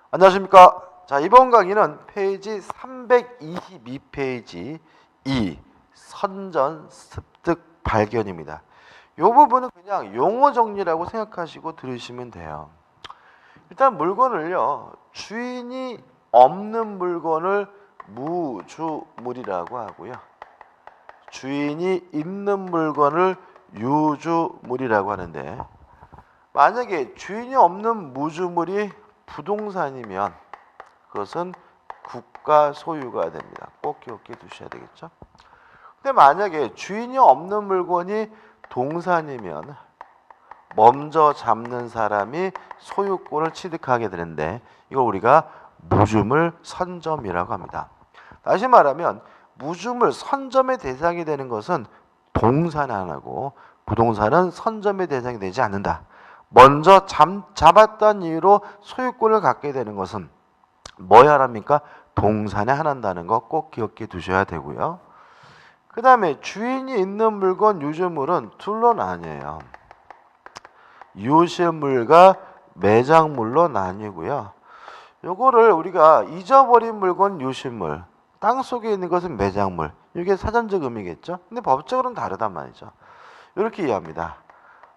안녕하십니까. 자, 이번 강의는 페이지 322페이지 2 선전 습득 발견입니다. 이 부분은 그냥 용어 정리라고 생각하시고 들으시면 돼요. 일단 물건을요, 주인이 없는 물건을 무주물이라고 하고요, 주인이 있는 물건을 유주물이라고 하는데, 만약에 주인이 없는 무주물이 부동산이면 그것은 국가 소유가 됩니다. 꼭 기억해 두셔야 되겠죠. 근데 만약에 주인이 없는 물건이 동산이면 먼저 잡는 사람이 소유권을 취득하게 되는데, 이걸 우리가 무주물 선점이라고 합니다. 다시 말하면 무주물 선점의 대상이 되는 것은 동산 하나고, 부동산은 선점의 대상이 되지 않는다. 먼저 잡았다는 이유로 소유권을 갖게 되는 것은 뭐야 하랍니까? 동산에 하나다는 거 꼭 기억해 두셔야 되고요. 그 다음에 주인이 있는 물건 유주물은 둘로 나뉘어요. 유실물과 매장물로 나뉘고요. 요거를 우리가 잊어버린 물건 유실물, 땅 속에 있는 것은 매장물, 이게 사전적 의미겠죠. 근데 법적으로는 다르단 말이죠. 이렇게 이해합니다.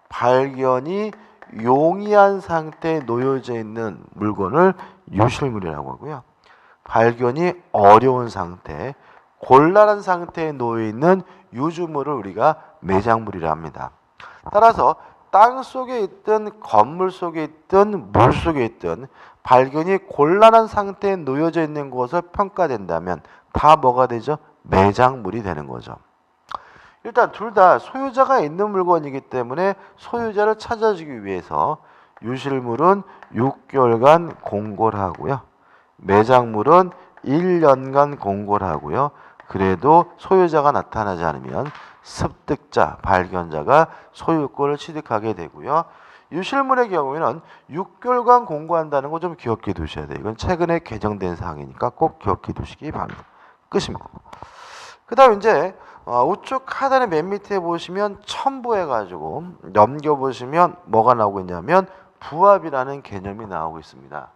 발견이 용이한 상태에 놓여져 있는 물건을 유실물이라고 하고요, 발견이 어려운 상태, 곤란한 상태에 놓여 있는 유주물을 우리가 매장물이라 합니다. 따라서 땅 속에 있든 건물 속에 있든 물 속에 있든 발견이 곤란한 상태에 놓여져 있는 것을 평가된다면 다 뭐가 되죠? 매장물이 되는 거죠. 일단 둘 다 소유자가 있는 물건이기 때문에 소유자를 찾아주기 위해서 유실물은 6개월간 공고를 하고요, 매장물은 1년간 공고를 하고요. 그래도 소유자가 나타나지 않으면 습득자, 발견자가 소유권을 취득하게 되고요. 유실물의 경우에는 6개월간 공고한다는 거 좀 기억해 두셔야 돼요. 이건 최근에 개정된 사항이니까 꼭 기억해 두시기 바랍니다. 끝입니다. 그 다음 이제 우측 하단의 맨 밑에 보시면 첨부해가지고 넘겨보시면 뭐가 나오고 있냐면 부합이라는 개념이 나오고 있습니다.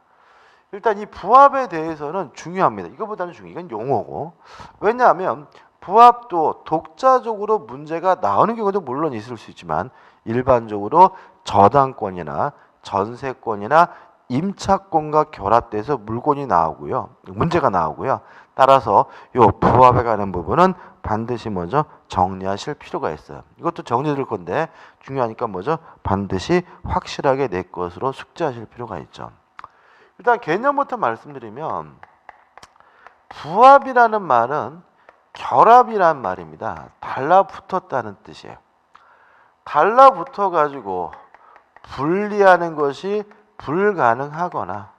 일단 이 부합에 대해서는 중요합니다. 이거보다는 이건 용어고, 왜냐하면 부합도 독자적으로 문제가 나오는 경우도 물론 있을 수 있지만 일반적으로 저당권이나 전세권이나 임차권과 결합돼서 물건이 나오고요, 문제가 나오고요. 따라서 이 부합에 관한 부분은 반드시 먼저 정리하실 필요가 있어요. 이것도 정리될 건데 중요하니까 뭐죠? 반드시 확실하게 내 것으로 숙지하실 필요가 있죠. 일단 개념부터 말씀드리면, 부합이라는 말은 결합이란 말입니다. 달라붙었다는 뜻이에요. 달라붙어 가지고 분리하는 것이 불가능하거나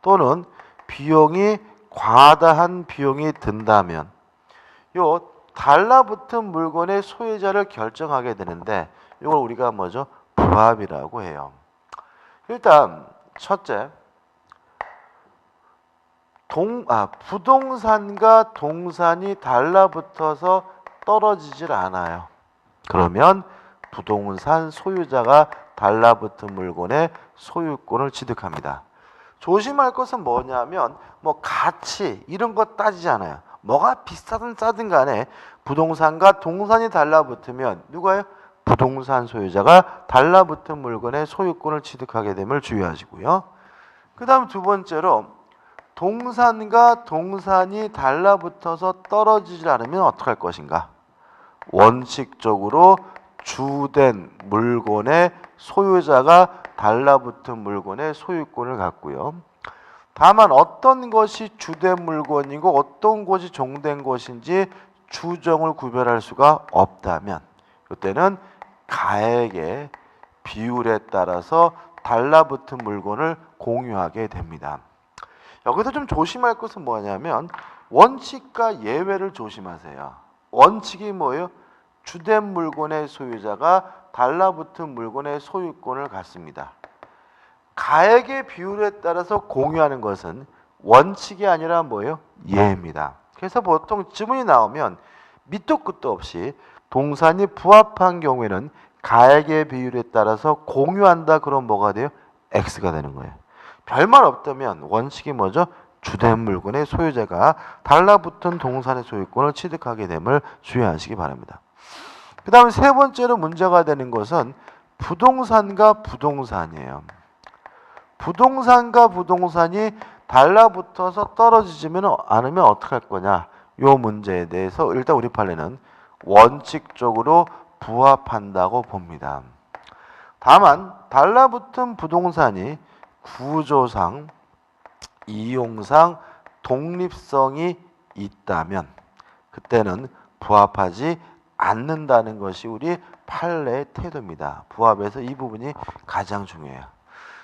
또는 비용이 과다한 비용이 든다면 요 달라붙은 물건의 소유자를 결정하게 되는데, 이걸 우리가 뭐죠? 부합이라고 해요. 일단 첫째, 부동산과 동산이 달라붙어서 떨어지질 않아요. 그러면 부동산 소유자가 달라붙은 물건의 소유권을 취득합니다. 조심할 것은 뭐냐면 가치 이런 거 따지지 않아요. 뭐가 비싸든 싸든 간에 부동산과 동산이 달라붙으면 누가요? 부동산 소유자가 달라붙은 물건의 소유권을 취득하게 됨을 주의하시고요. 그 다음 두 번째로, 동산과 동산이 달라붙어서 떨어지지 않으면 어떻게 할 것인가? 원칙적으로 주된 물건의 소유자가 달라붙은 물건의 소유권을 갖고요. 다만 어떤 것이 주된 물건이고 어떤 것이 종된 것인지 주정을 구별할 수가 없다면 이때는 가액의 비율에 따라서 달라붙은 물건을 공유하게 됩니다. 여기서 좀 조심할 것은 뭐냐면 원칙과 예외를 조심하세요. 원칙이 뭐예요? 주된 물건의 소유자가 달라붙은 물건의 소유권을 갖습니다. 가액의 비율에 따라서 공유하는 것은 원칙이 아니라 뭐예요? 예입니다. 그래서 보통 지문이 나오면 밑도 끝도 없이 동산이 부합한 경우에는 가액의 비율에 따라서 공유한다, 그럼 뭐가 돼요? X가 되는 거예요. 별말 없다면 원칙이 뭐죠? 주된 물건의 소유자가 달라붙은 동산의 소유권을 취득하게 됨을 주의하시기 바랍니다. 그 다음에 세 번째로 문제가 되는 것은 부동산과 부동산이에요. 부동산과 부동산이 달라붙어서 떨어지지면 않으면 어떻게 할 거냐? 요 문제에 대해서 일단 우리 판례는 원칙적으로 부합한다고 봅니다. 다만 달라붙은 부동산이 구조상, 이용상 독립성이 있다면 그때는 부합하지 않는다는 것이 우리 판례의 태도입니다. 부합에서 이 부분이 가장 중요해요.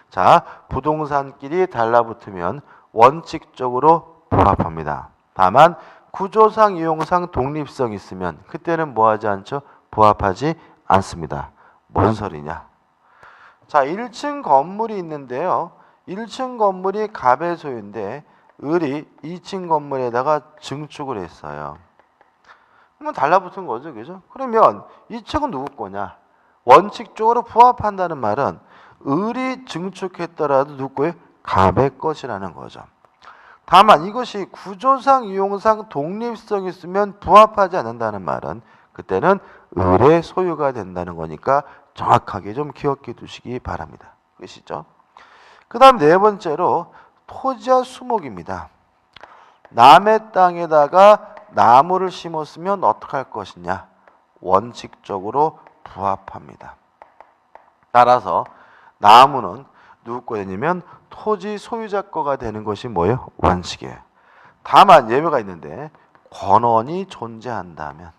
자, 부동산끼리 달라붙으면 원칙적으로 부합합니다. 다만 구조상, 이용상 독립성이 있으면 그때는 뭐하지 않죠? 부합하지 않습니다. 뭔 소리냐? 자, 1층 건물이 있는데요. 1층 건물이 갑의 소유인데 을이 2층 건물에다가 증축을 했어요. 그러면 달라붙은 거죠. 그죠? 그러면 2층은 누구 거냐? 원칙적으로 부합한다는 말은 을이 증축했더라도 누구 거예요? 갑의 것이라는 거죠. 다만 이것이 구조상, 이용상 독립성이 있으면 부합하지 않는다는 말은 그때는 을의 소유가 된다는 거니까 정확하게 좀 기억해 두시기 바랍니다. 끝이죠? 그 다음 네 번째로 토지와 수목입니다. 남의 땅에다가 나무를 심었으면 어떻게 할 것이냐? 원칙적으로 부합합니다. 따라서 나무는 누구 거냐면 토지 소유자 거가 되는 것이 뭐예요? 원칙이에요. 다만 예외가 있는데 권원이 존재한다면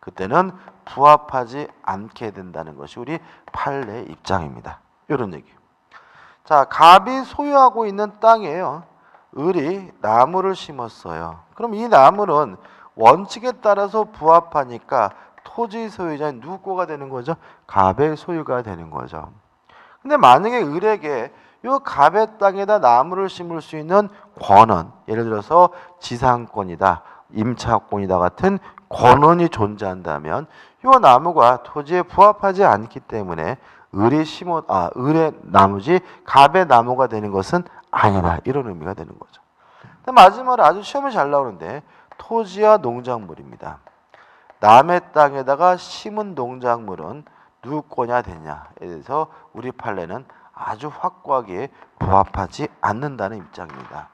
그때는 부합하지 않게 된다는 것이 우리 판례의 입장입니다. 이런 얘기. 자, 갑이 소유하고 있는 땅이에요. 을이 나무를 심었어요. 그럼 이 나무는 원칙에 따라서 부합하니까 토지 소유자인 누구 거가 되는 거죠? 갑의 소유가 되는 거죠. 근데 만약에 을에게 이 갑의 땅에다 나무를 심을 수 있는 권한, 예를 들어서 지상권이다, 임차권이다 같은 권한이 존재한다면 이 나무가 토지에 부합하지 않기 때문에 을의 나무지 갑의 나무가 되는 것은 아니다. 이런 의미가 되는 거죠. 마지막으로 아주 시험에 잘 나오는데 토지와 농작물입니다. 남의 땅에다가 심은 농작물은 누구 거냐 되냐에 대해서 우리 판례는 아주 확고하게 부합하지 않는다는 입장입니다.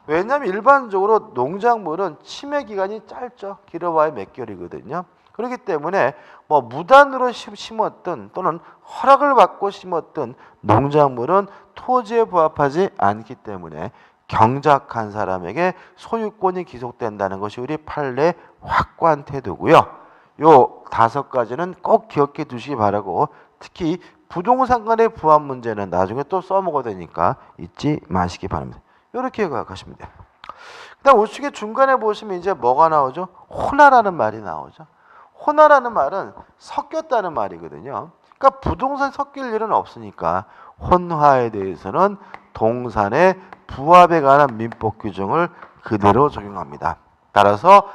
왜냐하면 일반적으로 농작물은 침해 기간이 짧죠. 길어봐야 몇 개월이거든요. 그렇기 때문에 뭐 무단으로 심었든 또는 허락을 받고 심었든 농작물은 토지에 부합하지 않기 때문에 경작한 사람에게 소유권이 기속된다는 것이 우리 판례의 확고한 태도고요. 요 5가지는 꼭 기억해 두시기 바라고, 특히 부동산 간의 부합 문제는 나중에 또 써먹어야 되니까 잊지 마시기 바랍니다. 이렇게 생각하시면 돼요. 그다음 우측에 중간에 보시면 이제 뭐가 나오죠? 혼화라는 말이 나오죠. 혼화라는 말은 섞였다는 말이거든요. 그러니까 부동산 섞일 일은 없으니까 혼화에 대해서는 동산의 부합에 관한 민법 규정을 그대로 적용합니다. 따라서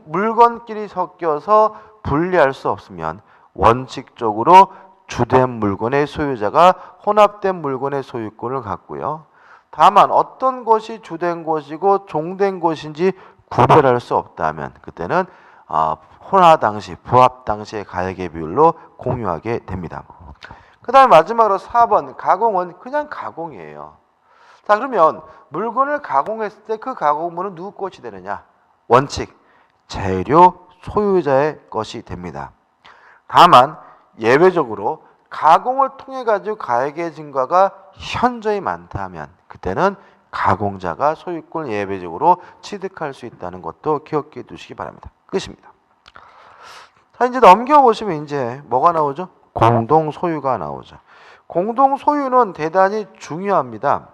물건끼리 섞여서 분리할 수 없으면 원칙적으로 주된 물건의 소유자가 혼합된 물건의 소유권을 갖고요. 다만 어떤 것이 주된 것이고 종된 것인지 구별할 수 없다면 그때는 혼화 당시, 부합 당시의 가액의 비율로 공유하게 됩니다. 그 다음에 마지막으로 4번 가공은 그냥 가공이에요. 자, 그러면 물건을 가공했을 때 그 가공물은 누구 것이 되느냐? 원칙, 재료 소유자의 것이 됩니다. 다만 예외적으로 가공을 통해 가지고 가액의 증가가 현저히 많다면 그때는 가공자가 소유권을 예외적으로 취득할 수 있다는 것도 기억해 두시기 바랍니다. 끝입니다. 자, 이제 넘겨보시면 이제 뭐가 나오죠? 공동 소유가 나오죠. 공동 소유는 대단히 중요합니다.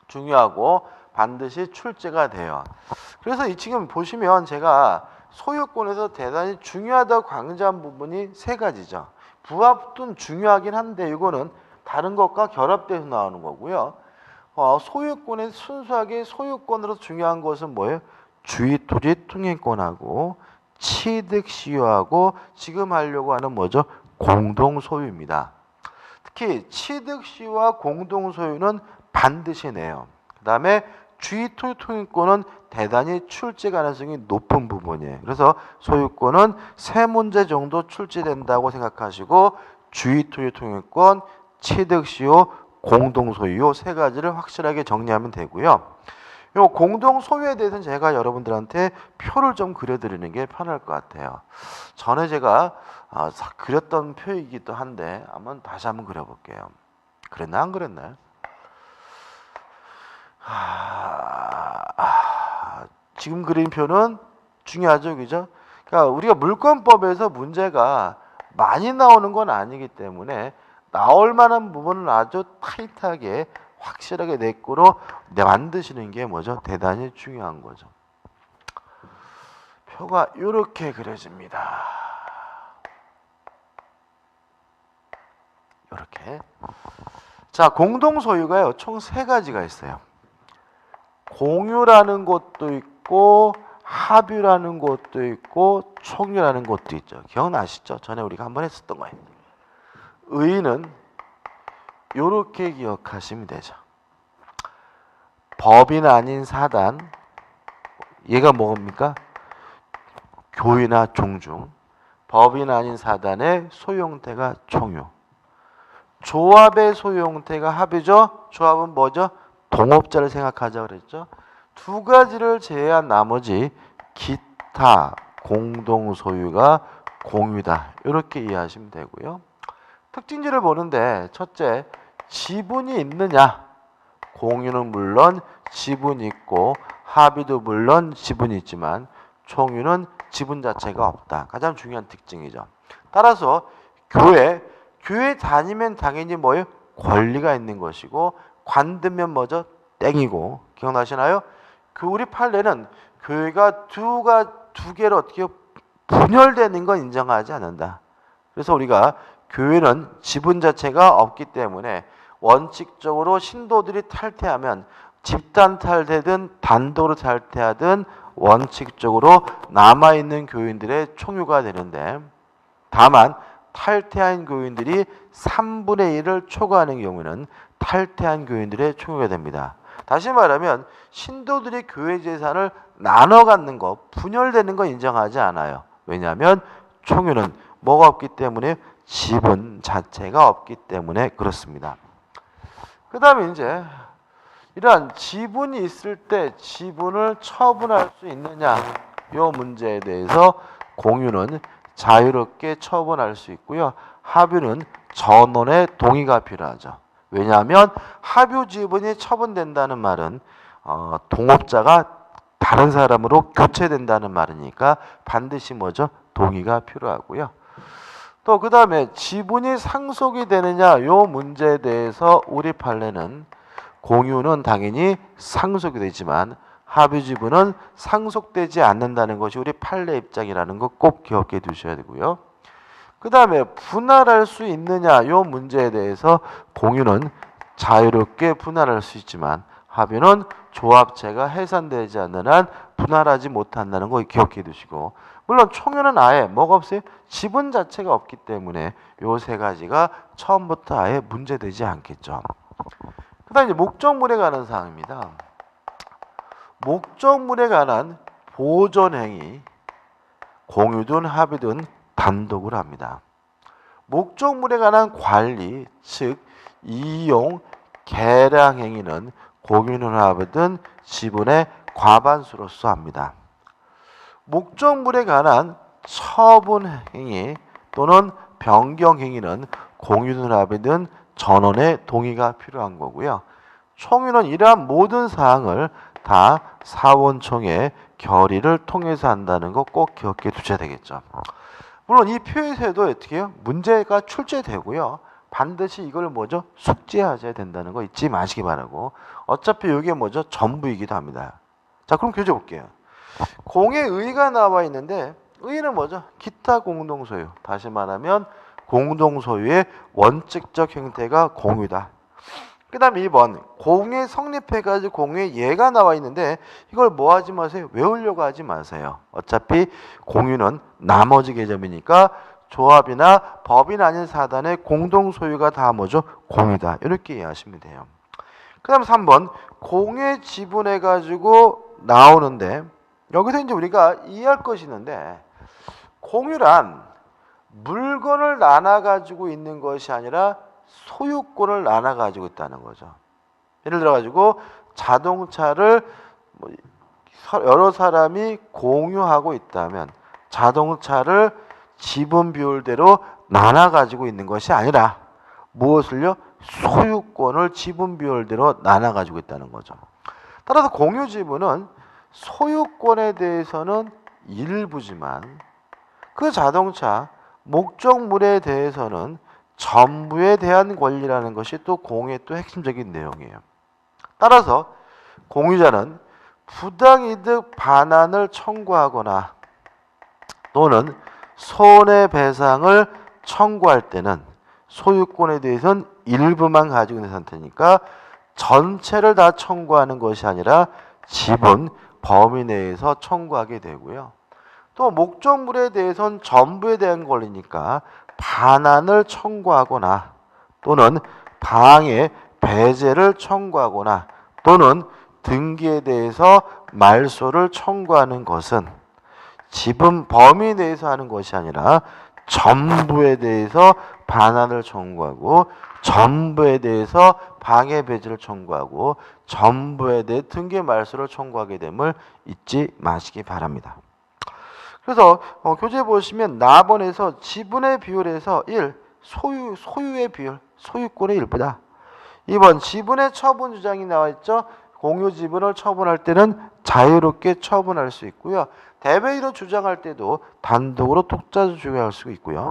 중요하고 반드시 출제가 돼요. 그래서 이 지금 보시면 제가 소유권에서 대단히 중요하다고 강조한 부분이 3가지죠. 부합도 중요하긴 한데 이거는 다른 것과 결합돼서 나오는 거고요. 소유권에 순수하게 소유권으로 중요한 것은 뭐예요? 주의토지 통행권하고 취득 시효하고 지금 하려고 하는 뭐죠? 공동 소유입니다. 특히 취득시와 공동소유는 반드시 내요. 그 다음에 주의토유통행권은 대단히 출제 가능성이 높은 부분이에요. 그래서 소유권은 세 문제 정도 출제된다고 생각하시고 주의토유통행권, 취득시효, 공동소유 세 가지를 확실하게 정리하면 되고요. 요 공동소유에 대해서는 제가 여러분들한테 표를 좀 그려드리는 게 편할 것 같아요. 전에 제가 그렸던 표이기도 한데 한번 다시 한번 그려볼게요. 그랬나 안 그랬나요? 지금 그린 표는 중요하죠, 그죠? 그러니까 우리가 물권법에서 문제가 많이 나오는 건 아니기 때문에 나올 만한 부분은 아주 타이트하게 확실하게 내 거로 만드시는 게 뭐죠? 대단히 중요한 거죠. 표가 이렇게 그려집니다. 이렇게. 자, 공동소유가요, 총 세 가지가 있어요. 공유라는 것도 있고 합유라는 것도 있고 총유라는 것도 있죠. 기억나시죠? 전에 우리가 한번 했었던 거예요. 의의는 이렇게 기억하시면 되죠. 법인 아닌 사단, 얘가 뭡니까? 교위나 종중. 법인 아닌 사단의 소유 형태가 총유. 조합의 소유 형태가 합유죠. 조합은 뭐죠? 동업자를 생각하자 그랬죠. 두 가지를 제외한 나머지 기타 공동 소유가 공유다. 이렇게 이해하시면 되고요. 특징지를 보는데 첫째, 지분이 있느냐? 공유는 물론 지분이 있고 합의도 물론 지분이 있지만 총유는 지분 자체가 없다. 가장 중요한 특징이죠. 따라서 교회 다니면 당연히 뭐예요? 권리가 있는 것이고 관두면 뭐죠? 땡이고. 기억나시나요? 그 우리 판례는 교회가 두 개로 어떻게 분열되는 건 인정하지 않는다. 그래서 우리가 교회는 지분 자체가 없기 때문에 원칙적으로 신도들이 탈퇴하면 집단 탈퇴든 단독으로 탈퇴하든 원칙적으로 남아있는 교인들의 총유가 되는데, 다만 탈퇴한 교인들이 3분의 1을 초과하는 경우에는 탈퇴한 교인들의 총유가 됩니다. 다시 말하면 신도들이 교회 재산을 나눠 갖는 것, 분열되는 거 인정하지 않아요. 왜냐하면 총유는 뭐가 없기 때문에 지분 자체가 없기 때문에 그렇습니다. 그 다음에 이제 이러한 지분이 있을 때 지분을 처분할 수 있느냐, 이 문제에 대해서 공유는 자유롭게 처분할 수 있고요. 합유는 전원의 동의가 필요하죠. 왜냐하면 합유 지분이 처분된다는 말은 동업자가 다른 사람으로 교체된다는 말이니까 반드시 뭐죠? 동의가 필요하고요. 또 그 다음에 지분이 상속이 되느냐, 요 문제에 대해서 우리 판례는 공유는 당연히 상속이 되지만 합유 지분은 상속되지 않는다는 것이 우리 판례 입장이라는 거 꼭 기억해 두셔야 되고요. 그 다음에 분할할 수 있느냐, 요 문제에 대해서 공유는 자유롭게 분할할 수 있지만 합유는 조합체가 해산되지 않는 한 분할하지 못한다는 거 기억해 두시고, 물론 총유는 아예 뭐가 없어요? 지분 자체가 없기 때문에 요 세 가지가 처음부터 아예 문제되지 않겠죠. 그 다음에 이제 목적물에 관한 사항입니다. 목적물에 관한 보존행위, 공유든 합의든 단독으로 합니다. 목적물에 관한 관리, 즉 이용, 계량 행위는 공유는 합의든 지분의 과반수로서 합니다. 목적물에 관한 처분 행위 또는 변경 행위는 공유든 합의든 전원의 동의가 필요한 거고요. 총유는 이러한 모든 사항을 다 사원총회 결의를 통해서 한다는 거 꼭 기억해 두셔야 되겠죠. 물론 이 표에서도 어떻게 해요? 문제가 출제되고요. 반드시 이걸 뭐죠? 숙지하셔야 된다는 거 잊지 마시기 바라고. 어차피 이게 뭐죠? 전부이기도 합니다. 자, 그럼 교재 볼게요. 공의 의의가 나와 있는데 의의는 뭐죠? 기타 공동소유. 다시 말하면 공동소유의 원칙적 형태가 공유다. 그 다음에 2번 공의 성립해가지고 공의 예가 나와 있는데 이걸 뭐 하지 마세요? 외우려고 하지 마세요. 어차피 공유는 나머지 개념이니까 조합이나 법인 아닌 사단의 공동 소유가 다 뭐죠? 공유다. 이렇게 이해하시면 돼요. 그 다음 3번 공유의 지분해 가지고 나오는데 여기서 이제 우리가 이해할 것이 있는데 공유란 물건을 나눠 가지고 있는 것이 아니라 소유권을 나눠 가지고 있다는 거죠. 예를 들어 가지고 자동차를 여러 사람이 공유하고 있다면 자동차를 지분 비율대로 나눠 가지고 있는 것이 아니라 무엇을요? 소유권을 지분 비율대로 나눠 가지고 있다는 거죠. 따라서 공유 지분은 소유권에 대해서는 일부지만 그 자동차 목적물에 대해서는 전부에 대한 권리라는 것이 또 공유의 또 핵심적인 내용이에요. 따라서 공유자는 부당이득 반환을 청구하거나 또는 손해배상을 청구할 때는 소유권에 대해서는 일부만 가지고 있는 상태니까 전체를 다 청구하는 것이 아니라 지분 범위 내에서 청구하게 되고요. 또 목적물에 대해서는 전부에 대한 권리니까 반환을 청구하거나 또는 방해, 배제를 청구하거나 또는 등기에 대해서 말소를 청구하는 것은 지분 범위 내에서 하는 것이 아니라 전부에 대해서 반환을 청구하고 전부에 대해서 방해 배제를 청구하고 전부에 대해 등기 말소를 청구하게 됨을 잊지 마시기 바랍니다. 그래서 교재 보시면 나번에서 지분의 비율에서 1. 소유의 비율, 소유권의 일부다. 2번 지분의 처분 주장이 나와 있죠. 공유 지분을 처분할 때는 자유롭게 처분할 수 있고요. 대외로 주장할 때도 단독으로 독자적 주장할 수 있고요.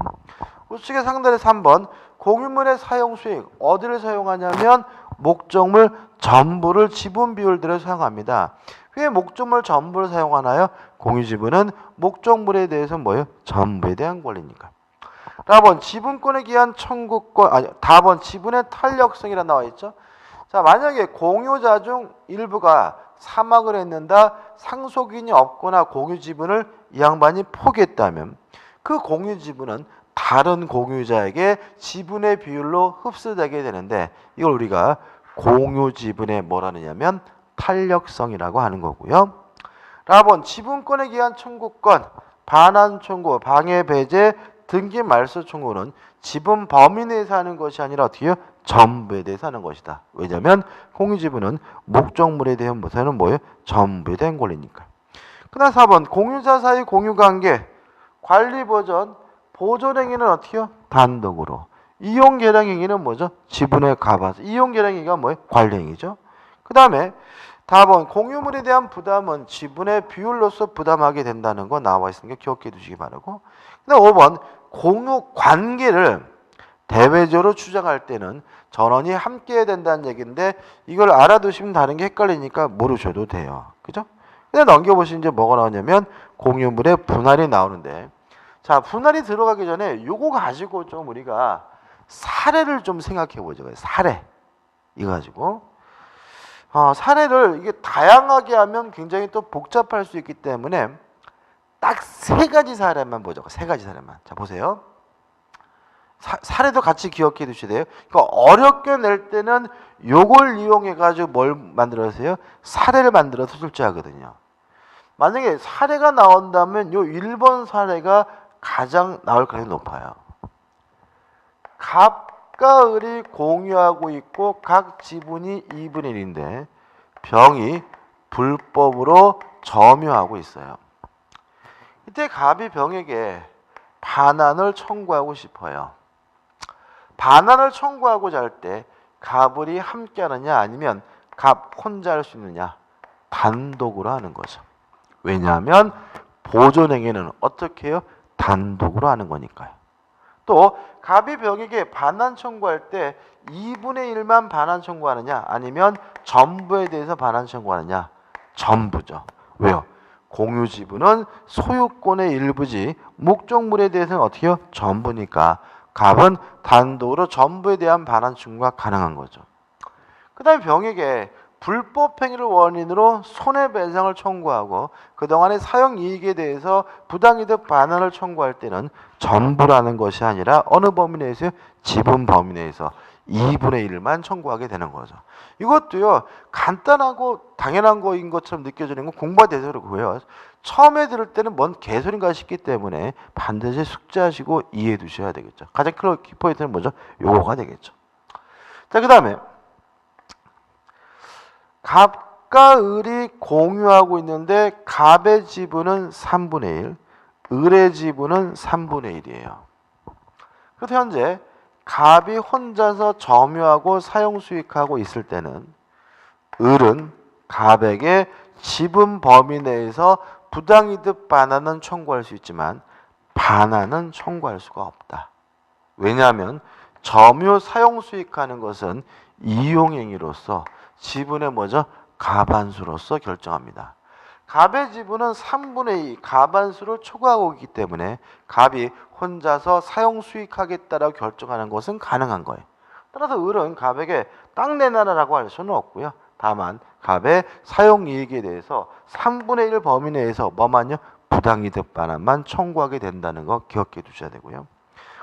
우측의 상단의 3번 공유물의 사용 수익 어디를 사용하냐면 목적물 전부를 지분 비율대로 사용합니다. 왜 목적물 전부를 사용하나요? 공유 지분은 목적물에 대해서 뭐예요? 전부에 대한 권리니까. 4번 지분권에 기한 청구권 답은 지분의 탄력성이라 나와 있죠. 자, 만약에 공유자 중 일부가 사망을 했는다, 상속인이 없거나 공유 지분을 이 양반이 포기했다면 그 공유 지분은 다른 공유자에게 지분의 비율로 흡수되게 되는데 이걸 우리가 공유 지분의 뭐라느냐면 탄력성이라고 하는 거고요. 4번 지분권에 기한 청구권, 반환 청구, 방해 배제, 등기 말소 청구는 지분 범위 내에서 하는 것이 아니라 어떻게요? 전부에 대해서 하는 것이다. 왜냐하면 공유지분은 목적물에 대한 것에는 뭐예요? 전부에 대한 권리니까. 그다음 4번 공유자 사이 공유관계 관리 보전 보존행위는 어떻게요? 단독으로. 이용 계량행위는 뭐죠? 지분에 갚아서. 이용 계량행위가 뭐예요? 관리행위죠. 그 다음에 답은 공유물에 대한 부담은 지분의 비율로서 부담하게 된다는 거 나와 있으니까 기억해 두시기 바라고. 그 다음 5번 공유 관계를 대외적으로 추정할 때는 전원이 함께 해야 된다는 얘기인데 이걸 알아두시면 다른 게 헷갈리니까 모르셔도 돼요. 그죠? 그냥 넘겨보시면 이제 뭐가 나오냐면 공유물의 분할이 나오는데 자, 분할이 들어가기 전에 요거 가지고 좀 우리가 사례를 좀 생각해 보죠. 사례. 이거 가지고. 사례를 이게 다양하게 하면 굉장히 또 복잡할 수 있기 때문에 딱 세 가지 사례만 보죠. 세 가지 사례만. 자, 보세요. 사례도 같이 기억해 두셔야 돼요. 그러니까 어렵게 낼 때는 요걸 이용해 가지고 뭘 만들어서요? 사례를 만들어서 출제하거든요. 만약에 사례가 나온다면 요 1번 사례가 가장 나올 가능성이 높아요. 갑과 을이 공유하고 있고 각 지분이 2분의 1인데 병이 불법으로 점유하고 있어요. 이때 갑이 병에게 반환을 청구하고 싶어요. 반환을 청구하고자 할 때 갑을이 함께 하느냐 아니면 갑 혼자 할 수 있느냐? 단독으로 하는 거죠. 왜냐하면 보존행위는 어떻게 해요? 단독으로 하는 거니까요. 또 갑이 병에게 반환 청구할 때 2분의 1만 반환 청구하느냐 아니면 전부에 대해서 반환 청구하느냐? 전부죠. 왜요? 공유 지분은 소유권의 일부지 목적물에 대해서는 어떻게 해요? 전부니까 갑은 단독으로 전부에 대한 반환 청구가 가능한 거죠. 그 다음에 병에게 불법 행위를 원인으로 손해배상을 청구하고 그동안의 사용이익에 대해서 부당이득 반환을 청구할 때는 전부라는 것이 아니라 어느 범위 내에서요? 지분 범위 내에서 2분의 1만 청구하게 되는 거죠. 이것도요, 간단하고 당연한 거인 것처럼 느껴지는 건 공부가 돼서 그러고요. 처음에 들을 때는 뭔 개소리인가 싶기 때문에 반드시 숙지하시고 이해해 두셔야 되겠죠. 가장 큰 키포인트는 뭐죠? 요거가 되겠죠. 자, 그 다음에 갑과 을이 공유하고 있는데 갑의 지분은 3분의 1, 을의 지분은 3분의 1이에요. 그래서 현재 갑이 혼자서 점유하고 사용 수익하고 있을 때는 을은 갑에게 지분 범위 내에서 부당이득 반환은 청구할 수 있지만 반환은 청구할 수가 없다. 왜냐하면 점유 사용 수익하는 것은 이용행위로서 지분의 뭐죠? 가반수로서 결정합니다. 갑의 지분은 3분의 2 가반수를 초과하고 있기 때문에 갑이 혼자서 사용 수익하겠다라고 결정하는 것은 가능한 거예요. 따라서 을은 갑에게 땅 내놔라라고 할 수는 없고요. 다만 갑의 사용이익에 대해서 3분의 1 범위 내에서 뭐만요? 부당이득 반환만 청구하게 된다는 거 기억해 두셔야 되고요.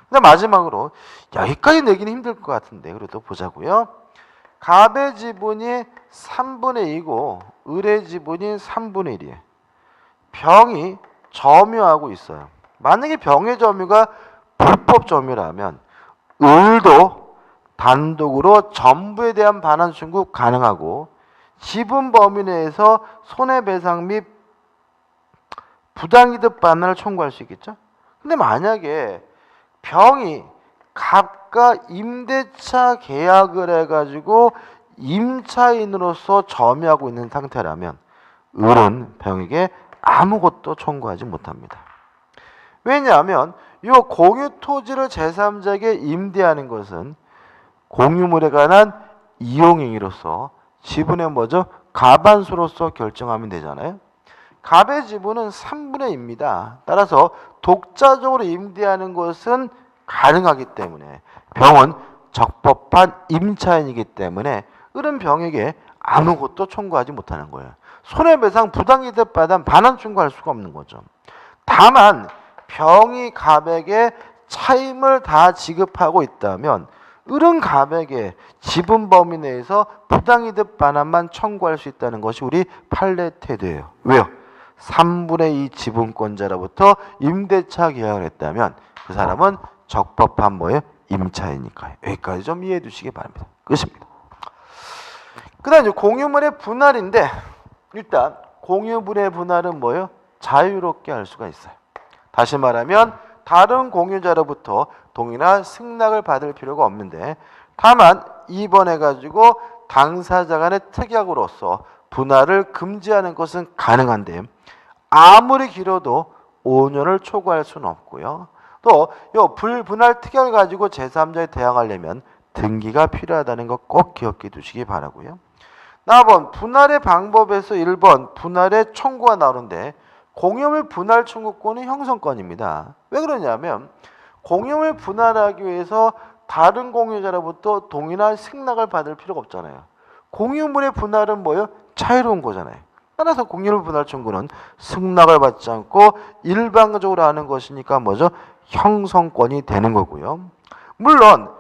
그다음 마지막으로 여기까지 내기는 힘들 것 같은데 그래도 보자고요. 갑의 지분이 3분의 2고 을의 지분이 3분의 1이에요. 병이 점유하고 있어요. 만약에 병의 점유가 불법 점유라면 을도 단독으로 전부에 대한 반환 청구 가능하고 지분 범위 내에서 손해배상 및 부당이득 반환을 청구할 수 있겠죠. 근데 만약에 병이 갑과 임대차 계약을 해가지고 임차인으로서 점유하고 있는 상태라면 을은 병에게 아무것도 청구하지 못합니다. 왜냐하면 이 공유 토지를 제3자에게 임대하는 것은 공유물에 관한 이용행위로서 지분의 뭐죠? 가반수로서 결정하면 되잖아요. 갑의 지분은 3분의 2입니다. 따라서 독자적으로 임대하는 것은 가능하기 때문에 병은 적법한 임차인이기 때문에 을은 병에게 아무것도 청구하지 못하는 거예요. 손해배상 부당이득 반환 청구할 수가 없는 거죠. 다만 병이 갑에게 차임을 다 지급하고 있다면 을은 갑에게 지분 범위 내에서 부당이득 반환만 청구할 수 있다는 것이 우리 판례 태도예요. 왜요? 3분의 2 지분권자로부터 임대차 계약을 했다면 그 사람은 적법한 뭐예요? 임차이니까요. 여기까지 좀 이해해 두시기 바랍니다. 끝입니다. 그 다음 공유물의 분할인데 일단 공유물의 분할은 뭐예요? 자유롭게 할 수가 있어요. 다시 말하면 다른 공유자로부터 동의나 승낙을 받을 필요가 없는데 다만 이번에 가지고 당사자 간의 특약으로서 분할을 금지하는 것은 가능한데 아무리 길어도 5년을 초과할 수는 없고요. 또 이 불분할 특약을 가지고 제3자에 대항하려면 등기가 필요하다는 거 꼭 기억해 두시기 바라고요. 나번 분할의 방법에서 1번 분할의 청구가 나오는데 공유물 분할 청구권은 형성권입니다. 왜 그러냐면 공유물 분할하기 위해서 다른 공유자로부터 동의나 승낙을 받을 필요가 없잖아요. 공유물의 분할은 뭐예요? 자유로운 거잖아요. 따라서 공유물 분할 청구는 승낙을 받지 않고 일방적으로 하는 것이니까 뭐죠? 형성권이 되는 거고요. 물론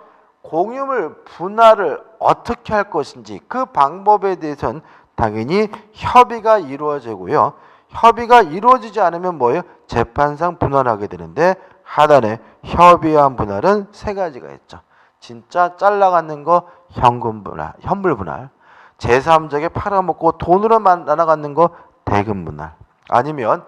공유물 분할을 어떻게 할 것인지 그 방법에 대해서는 당연히 협의가 이루어지고요. 협의가 이루어지지 않으면 뭐예요? 재판상 분할하게 되는데 하단에 협의한 분할은 세 가지가 있죠. 진짜 잘라가는 거 현금 분할, 현물 분할, 제3자에게 팔아먹고 돈으로 나눠갖는 거 대금 분할, 아니면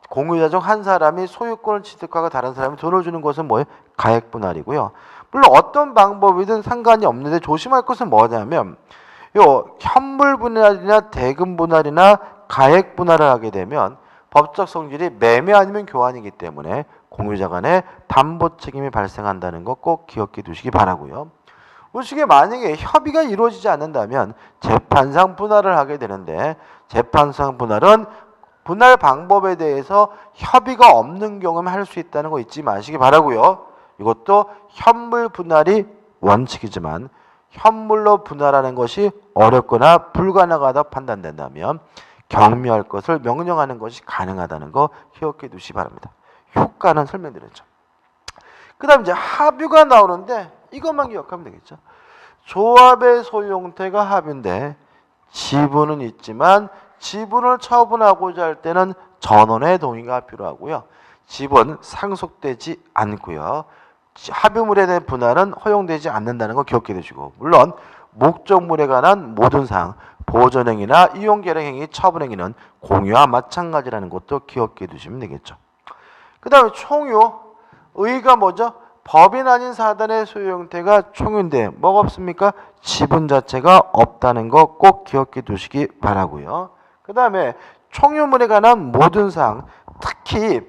공유자 중 한 사람이 소유권을 취득하고 다른 사람이 돈을 주는 것은 뭐예요? 가액 분할이고요. 물론 어떤 방법이든 상관이 없는데 조심할 것은 뭐냐면 요 현물 분할이나 대금 분할이나 가액 분할을 하게 되면 법적 성질이 매매 아니면 교환이기 때문에 공유자 간에 담보 책임이 발생한다는 거 꼭 기억해 두시기 바라고요. 우측에 만약에 협의가 이루어지지 않는다면 재판상 분할을 하게 되는데 재판상 분할은 분할 방법에 대해서 협의가 없는 경우면 할 수 있다는 거 잊지 마시기 바라고요. 이것도 현물 분할이 원칙이지만 현물로 분할하는 것이 어렵거나 불가능하다 판단된다면 경미할 것을 명령하는 것이 가능하다는 거 기억해 두시기 바랍니다. 효과는 설명드렸죠. 그 다음 이제 합유가 나오는데 이것만 기억하면 되겠죠. 조합의 소유 형태가 합유인데 지분은 있지만 지분을 처분하고자 할 때는 전원의 동의가 필요하고요. 지분 상속되지 않고요. 합유물에 대한 분할은 허용되지 않는다는 거 기억해 두시고, 물론 목적물에 관한 모든 사항, 보존행위나 이용결행행위, 처분행위는 공유와 마찬가지라는 것도 기억해 두시면 되겠죠. 그 다음에 총유, 의가 뭐죠? 법인 아닌 사단의 소유 형태가 총유인데 뭐가 없습니까? 지분 자체가 없다는 거 꼭 기억해 두시기 바라고요. 그 다음에 총유물에 관한 모든 사항, 특히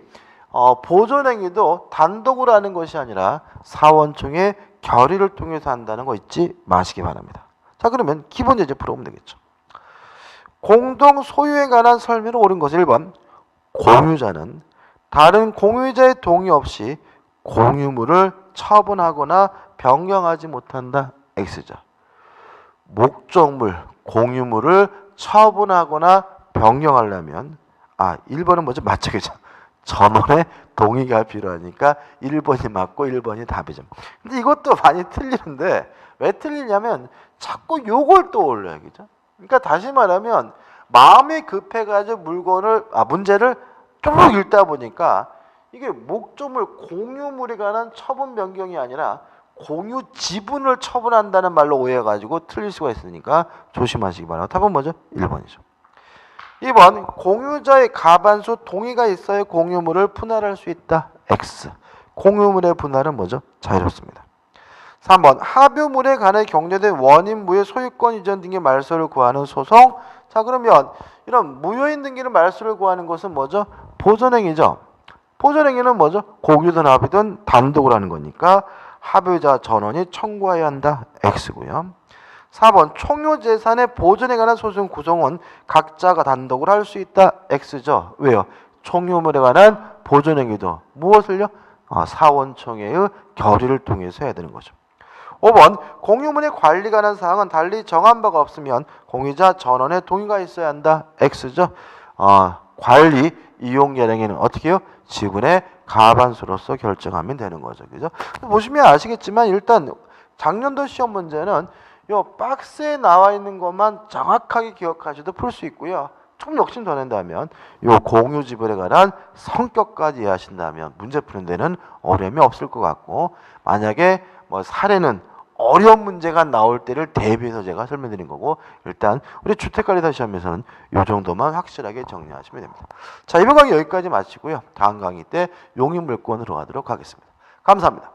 보존행위도 단독으로 하는 것이 아니라 사원총의 결의를 통해서 한다는 거 잊지 마시기 바랍니다. 자, 그러면 기본 예제 풀어보면 되겠죠. 공동 소유에 관한 설명을 옳은 것은 1번, 공유자는 다른 공유자의 동의 없이 공유물을 처분하거나 변경하지 못한다. X죠. 목적물, 공유물을 처분하거나 변경하려면 1번은 뭐죠? 맞춰야죠. 전원의 동의가 필요하니까 1번이 맞고 1번이 답이죠. 근데 이것도 많이 틀리는데 왜 틀리냐면 자꾸 요걸 떠올려요. 그죠? 그러니까 다시 말하면 마음이 급해가지고 문제를 쭉 읽다 보니까 이게 목적물 공유물에 관한 처분 변경이 아니라 공유 지분을 처분한다는 말로 오해해가지고 틀릴 수가 있으니까 조심하시기 바랍니다. 답은 뭐죠? 1번이죠. 2번, 공유자의 가반수 동의가 있어야 공유물을 분할할 수 있다. X. 공유물의 분할은 뭐죠? 자유롭습니다. 3번, 합유물에 관해 격려된 원인 무효 소유권 이전 등의 말소를 구하는 소송. 자, 그러면 이런 무효인 등기를 말소를 구하는 것은 뭐죠? 보존행위죠. 보존행위는 뭐죠? 공유든 합의든 단독으로 하는 거니까 합의자 전원이 청구해야 한다. X고요. 4번, 총유재산의 보존에 관한 소송 구성은 각자가 단독으로 할 수 있다. X죠. 왜요? 총유물에 관한 보존행위도 무엇을요? 사원총회의 결의를 통해서 해야 되는 거죠. 5번, 공유물의 관리 관한 사항은 달리 정한 바가 없으면 공유자 전원의 동의가 있어야 한다. X죠. 관리, 이용 결행에는 어떻게 해요? 지분의 가반수로서 결정하면 되는 거죠. 그죠? 보시면 아시겠지만 일단 작년도 시험 문제는 요 박스에 나와 있는 것만 정확하게 기억하셔도 풀 수 있고요. 좀 욕심 더 낸다면 요 공유 지분에 관한 성격까지 이해하신다면 문제 푸는 데는 어려움이 없을 것 같고, 만약에 뭐 사례는 어려운 문제가 나올 때를 대비해서 제가 설명드린 거고, 일단 우리 주택관리사 시험에서는 요 정도만 확실하게 정리하시면 됩니다. 자, 이번 강의 여기까지 마치고요. 다음 강의 때 용인물권으로 가도록 하겠습니다. 감사합니다.